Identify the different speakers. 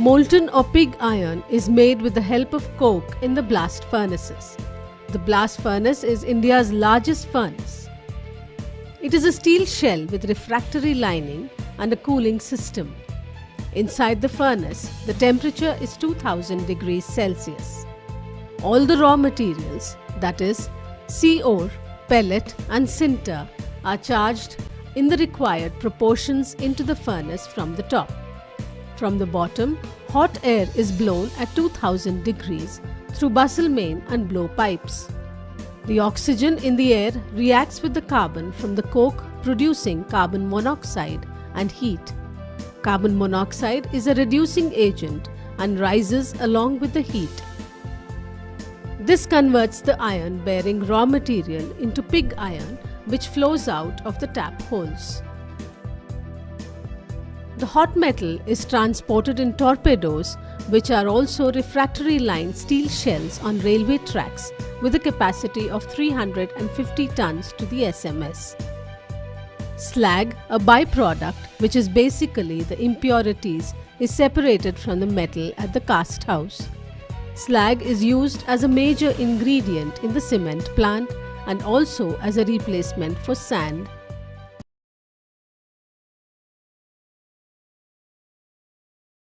Speaker 1: Molten or pig iron is made with the help of coke in the blast furnaces. The blast furnace is India's largest furnace. It is a steel shell with refractory lining and a cooling system. Inside the furnace, the temperature is 2000 degrees Celsius. All the raw materials, that is, sea ore, pellet and sinter, are charged in the required proportions into the furnace from the top. From the bottom, hot air is blown at 2000 degrees through bustle main and blow pipes. The oxygen in the air reacts with the carbon from the coke, producing carbon monoxide and heat. Carbon monoxide is a reducing agent and rises along with the heat. This converts the iron-bearing raw material into pig iron, which flows out of the tap holes. The hot metal is transported in torpedoes, which are also refractory-lined steel shells on railway tracks with a capacity of 350 tons to the SMS. Slag, a byproduct which is basically the impurities, is separated from the metal at the cast house. Slag is used as a major ingredient in the cement plant and also as a replacement for sand